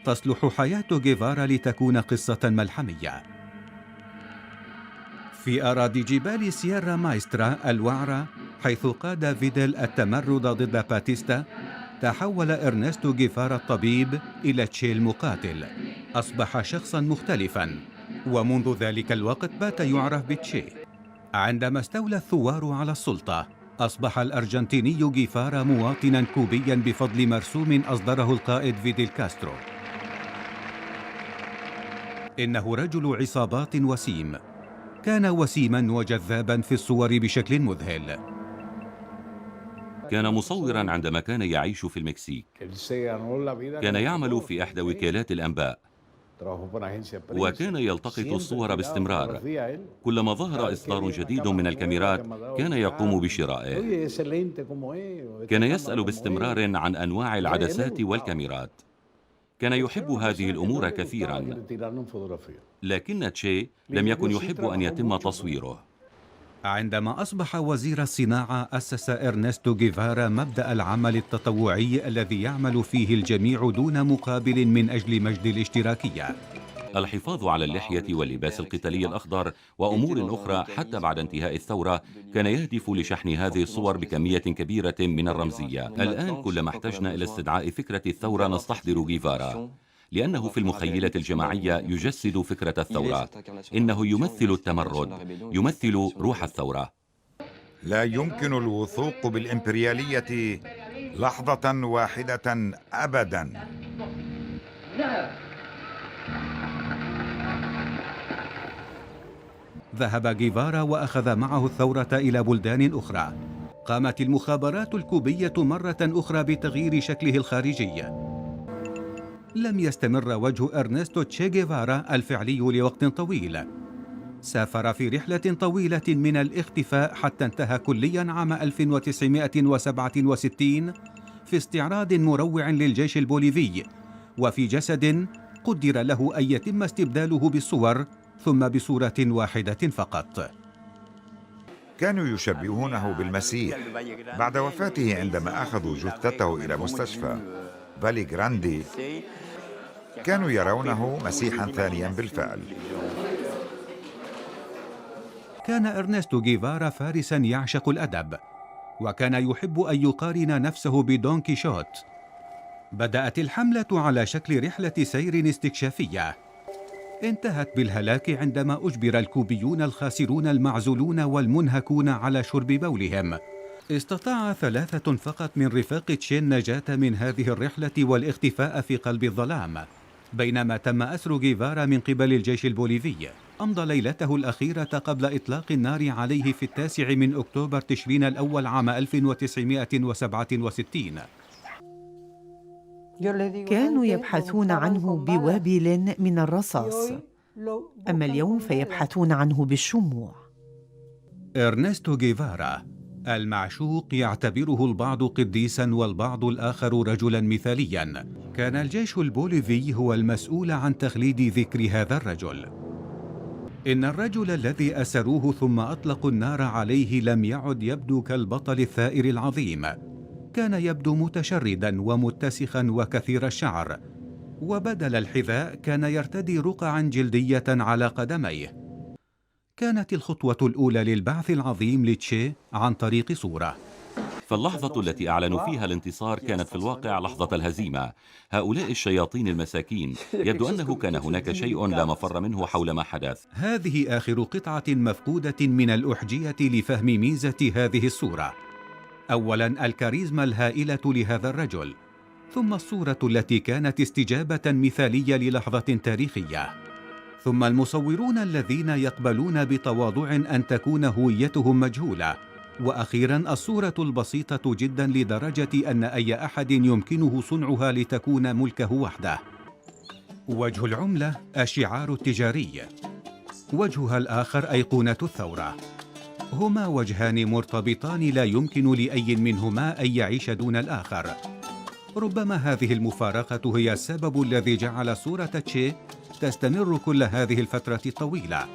تصلح حياة جيفارا لتكون قصة ملحمية. في أراضي جبال سييرا مايسترا الوعرة، حيث قاد فيدل التمرد ضد باتيستا، تحول إرنستو جيفارا الطبيب إلى تشي المقاتل. أصبح شخصاً مختلفاً، ومنذ ذلك الوقت بات يعرف بتشي. عندما استولى الثوار على السلطة، أصبح الأرجنتيني جيفارا مواطناً كوبياً بفضل مرسوم أصدره القائد فيدل كاسترو. إنه رجل عصابات وسيم. كان وسيماً وجذاباً في الصور بشكل مذهل. كان مصوراً عندما كان يعيش في المكسيك. كان يعمل في إحدى وكالات الأنباء، وكان يلتقط الصور باستمرار. كلما ظهر إصدار جديد من الكاميرات كان يقوم بشرائه. كان يسأل باستمرار عن أنواع العدسات والكاميرات. كان يحب هذه الأمور كثيراً، لكن تشي لم يكن يحب أن يتم تصويره. عندما أصبح وزير الصناعة، أسس إرنستو جيفارا مبدأ العمل التطوعي الذي يعمل فيه الجميع دون مقابل من أجل مجد الاشتراكية. الحفاظ على اللحية واللباس القتالي الأخضر وأمور أخرى حتى بعد انتهاء الثورة كان يهدف لشحن هذه الصور بكمية كبيرة من الرمزية. الآن كلما احتجنا إلى استدعاء فكرة الثورة نستحضر جيفارا، لأنه في المخيلة الجماعية يجسد فكرة الثورة. إنه يمثل التمرد، يمثل روح الثورة. لا يمكن الوثوق بالإمبريالية لحظة واحدة أبداً. ذهب جيفارا وأخذ معه الثورة إلى بلدان أخرى. قامت المخابرات الكوبية مرة أخرى بتغيير شكله الخارجي. لم يستمر وجه إرنستو تشي جيفارا الفعلي لوقت طويل. سافر في رحلة طويلة من الاختفاء حتى انتهى كلياً عام 1967 في استعراض مروع للجيش البوليفي، وفي جسد قدر له أن يتم استبداله بالصور، ثم بصورة واحدة فقط. كانوا يشبهونه بالمسيح. بعد وفاته عندما أخذوا جثته إلى مستشفى فالي جراندي كانوا يرونه مسيحا ثانيا بالفعل. كان إرنستو جيفارا فارسا يعشق الأدب، وكان يحب أن يقارن نفسه بدون كيشوت. بدأت الحملة على شكل رحلة سير استكشافية، انتهت بالهلاك عندما أجبر الكوبيون الخاسرون المعزولون والمنهكون على شرب بولهم. استطاع 3 فقط من رفاق تشي النجاة من هذه الرحلة والاختفاء في قلب الظلام، بينما تم أسر جيفارا من قبل الجيش البوليفي. أمضى ليلته الأخيرة قبل إطلاق النار عليه في 9 أكتوبر تشرين الأول عام 1967. كانوا يبحثون عنه بوابل من الرصاص، أما اليوم فيبحثون عنه بالشموع. إرنستو جيفارا المعشوق يعتبره البعض قديساً والبعض الآخر رجلاً مثالياً. كان الجيش البوليفي هو المسؤول عن تخليد ذكر هذا الرجل. إن الرجل الذي أسروه ثم أطلقوا النار عليه لم يعد يبدو كالبطل الثائر العظيم. كان يبدو متشرداً ومتسخاً وكثير الشعر، وبدل الحذاء كان يرتدي رقعاً جلدية على قدميه. كانت الخطوة الأولى للبعث العظيم لتشي عن طريق صورة. فاللحظة التي أعلنوا فيها الانتصار كانت في الواقع لحظة الهزيمة. هؤلاء الشياطين المساكين، يبدو أنه كان هناك شيء لا مفر منه حول ما حدث. هذه آخر قطعة مفقودة من الأحجية لفهم ميزة هذه الصورة. أولاً، الكاريزما الهائلة لهذا الرجل، ثم الصورة التي كانت استجابة مثالية للحظة تاريخية، ثم المصورون الذين يقبلون بتواضع أن تكون هويتهم مجهولة، وأخيراً الصورة البسيطة جداً لدرجة أن أي أحد يمكنه صنعها لتكون ملكه وحده. وجه العملة الشعار التجاري، وجهها الآخر أيقونة الثورة. هما وجهان مرتبطان لا يمكن لأي منهما أن يعيش دون الآخر. ربما هذه المفارقة هي السبب الذي جعل صورة تشي تستمر كل هذه الفترة الطويلة.